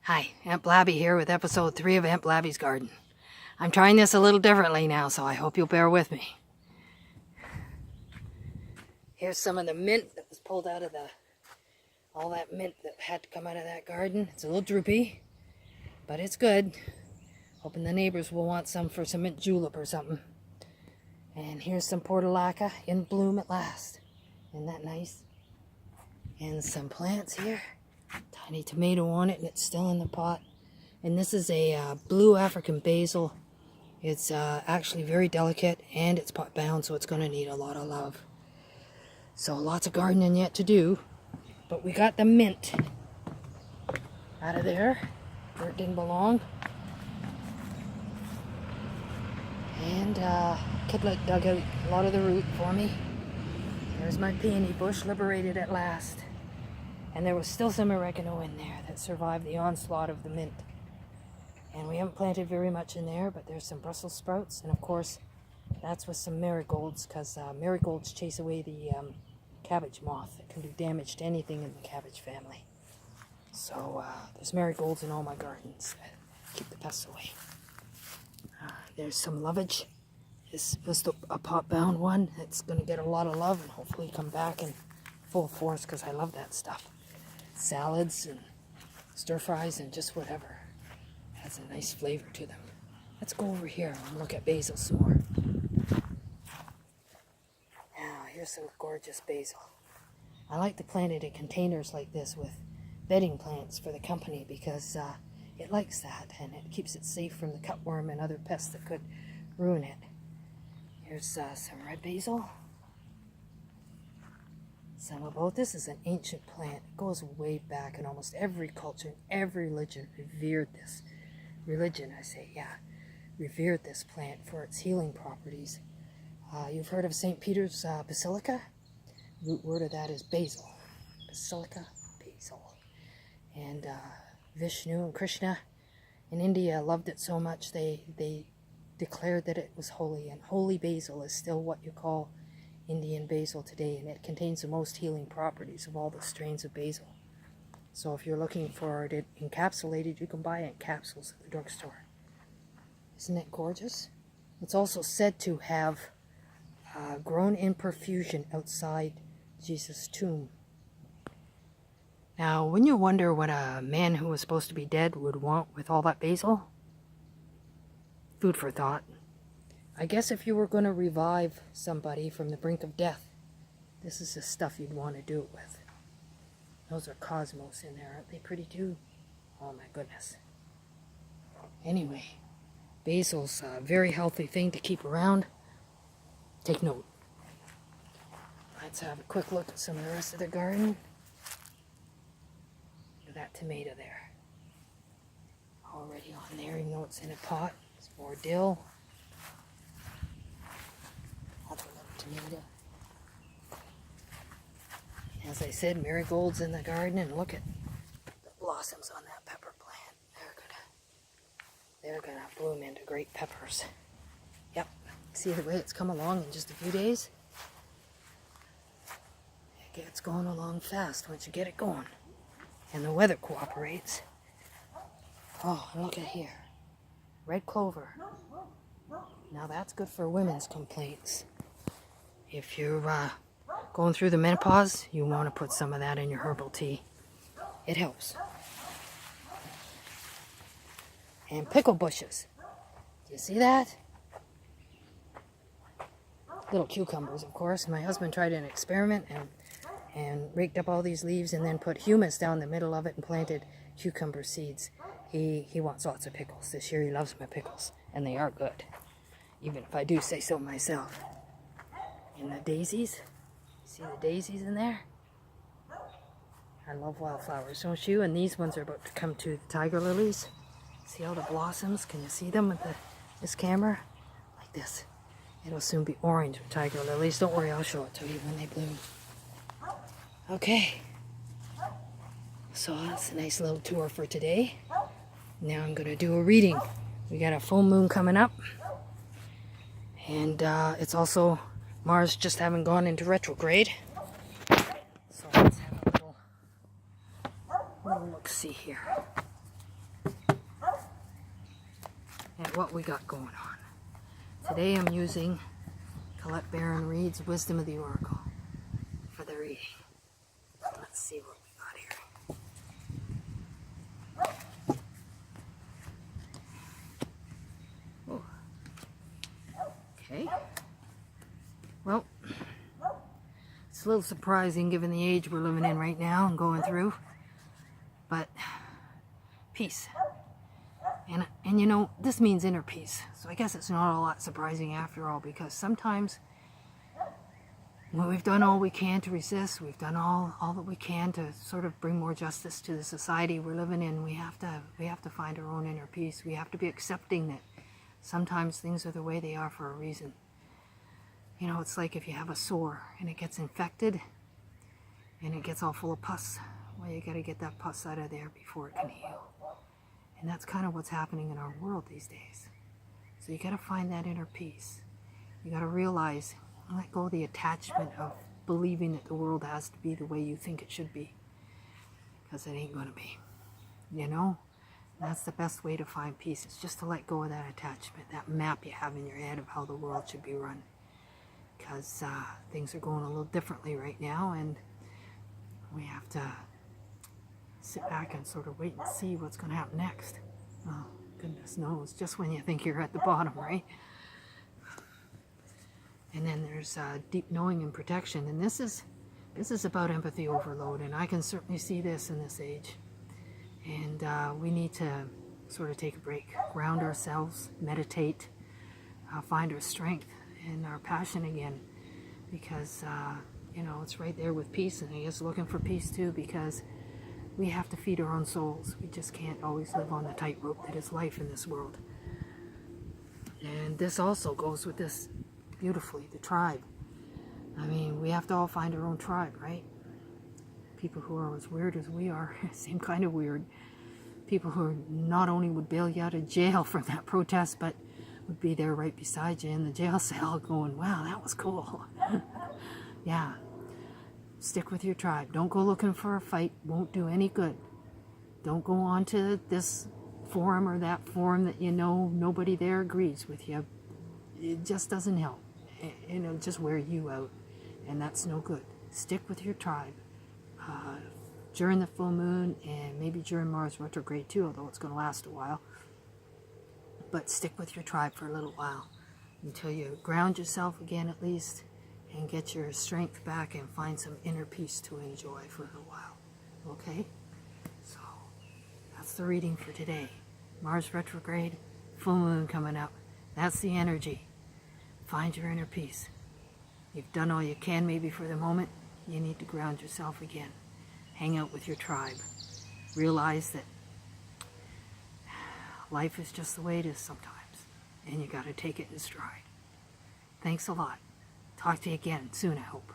Hi, Aunt Blabby here with episode 3 of Aunt Blabby's Garden. I'm trying this a little differently now, so I hope you'll bear with me. Here's some of the mint that was pulled out of all that mint that had to come out of that garden. It's a little droopy, but it's good. Hoping the neighbors will want some for some mint julep or something. And here's some portulaca in bloom at last. Isn't that nice? And some plants here. Tiny tomato on it, and it's still in the pot. And this is a blue African basil. It's actually very delicate, and it's pot bound, so it's going to need a lot of love. So lots of gardening yet to do, but we got the mint out of there where it didn't belong. And Kidlet dug out a lot of the root for me. There's my peony bush, liberated at last. And there was still some oregano in there that survived the onslaught of the mint. And we haven't planted very much in there, but there's some Brussels sprouts. And of course, that's with some marigolds, because marigolds chase away the cabbage moth that can do damage to anything in the cabbage family. So there's marigolds in all my gardens. Keep the pests away. There's some lovage. This was a pot-bound one. It's going to get a lot of love and hopefully come back in full force, because I love that stuff. Salads and stir fries and just whatever. Has a nice flavor to them. Let's go over here and look at basil some more. Now, here's some gorgeous basil. I like to plant it in containers like this with bedding plants for the company, because it likes that, and it keeps it safe from the cutworm and other pests that could ruin it. Here's some red basil. Some of both. This is an ancient plant. It goes way back, in almost every culture, every religion revered this. Revered this plant for its healing properties. You've heard of St. Peter's Basilica? Root word of that is basil. Basilica, basil. And Vishnu and Krishna in India loved it so much they declared that it was holy, and holy basil is still what you call Indian basil today, and it contains the most healing properties of all the strains of basil. So if you're looking for it encapsulated, you can buy it in capsules at the drugstore. Isn't it gorgeous? It's also said to have grown in profusion outside Jesus' tomb. Now, wouldn't you wonder what a man who was supposed to be dead would want with all that basil? Food for thought. I guess if you were going to revive somebody from the brink of death, this is the stuff you'd want to do it with. Those are cosmos in there, aren't they pretty too? Oh my goodness. Anyway, basil's a very healthy thing to keep around. Take note. Let's have a quick look at some of the rest of the garden. Look at that tomato there. Already on there, even though it's in a pot. There's more dill. Tomato. As I said, marigolds in the garden, and look at the blossoms on that pepper plant. They're gonna bloom into great peppers. Yep. See the way it's come along in just a few days? It gets going along fast once you get it going. And the weather cooperates. Oh, and look at here. Red clover. Now that's good for women's complaints. If you're going through the menopause, you want to put some of that in your herbal tea. It helps. And pickle bushes. Do you see that? Little cucumbers, of course. My husband tried an experiment and raked up all these leaves and then put humus down the middle of it and planted cucumber seeds. He wants lots of pickles. This year he loves my pickles, and they are good, even if I do say so myself. And the daisies, see the daisies in there? I love wildflowers, don't you? And these ones are about to come to the tiger lilies. See all the blossoms? Can you see them with this camera? Like this. It'll soon be orange with tiger lilies. Don't worry, I'll show it to you when they bloom. Okay. So that's a nice little tour for today. Now I'm going to do a reading. We got a full moon coming up. And it's also... Mars just haven't gone into retrograde. So let's have a little look-see here. what we got going on. Today I'm using Colette Baron Reed's Wisdom of the Oracle for the reading. Let's see what we got here. Oh. Okay. Well, it's a little surprising given the age we're living in right now and going through, but peace. And you know, this means inner peace. So I guess it's not a lot surprising after all, because sometimes when we've done all we can to resist, we've done all that we can to sort of bring more justice to the society we're living in, we have to find our own inner peace. We have to be accepting that sometimes things are the way they are for a reason. You know, it's like if you have a sore and it gets infected and it gets all full of pus. Well, you got to get that pus out of there before it can heal. And that's kind of what's happening in our world these days. So you got to find that inner peace. You got to realize, let go of the attachment of believing that the world has to be the way you think it should be. Because it ain't going to be. You know? That's the best way to find peace. It's just to let go of that attachment, that map you have in your head of how the world should be run. Because things are going a little differently right now, and we have to sit back and sort of wait and see what's going to happen next. Oh, goodness knows, just when you think you're at the bottom, right? And then there's deep knowing and protection, and this is about empathy overload, and I can certainly see this in this age. And we need to sort of take a break, ground ourselves, meditate, find our strength and our passion again, because you know, it's right there with peace, and I guess looking for peace too, because we have to feed our own souls. We just can't always live on the tightrope that is life in this world. And this also goes with this beautifully, the tribe. I mean, we have to all find our own tribe, right? People who are as weird as we are, same kind of weird. People who not only would bail you out of jail from that protest, but would be there right beside you in the jail cell going, wow, that was cool. Yeah. Stick with your tribe. Don't go looking for a fight. Won't do any good. Don't go on to this forum or that forum that you know nobody there agrees with you. It just doesn't help. It'll just wear you out. And that's no good. Stick with your tribe. During the full moon, and maybe during Mars retrograde too, although it's going to last a while. But stick with your tribe for a little while until you ground yourself again at least, and get your strength back and find some inner peace to enjoy for a little while. Okay? So, that's the reading for today. Mars retrograde, full moon coming up. That's the energy. Find your inner peace. You've done all you can maybe for the moment. You need to ground yourself again. Hang out with your tribe. Realize that life is just the way it is sometimes, and you got to take it in stride. Thanks a lot. Talk to you again soon, I hope.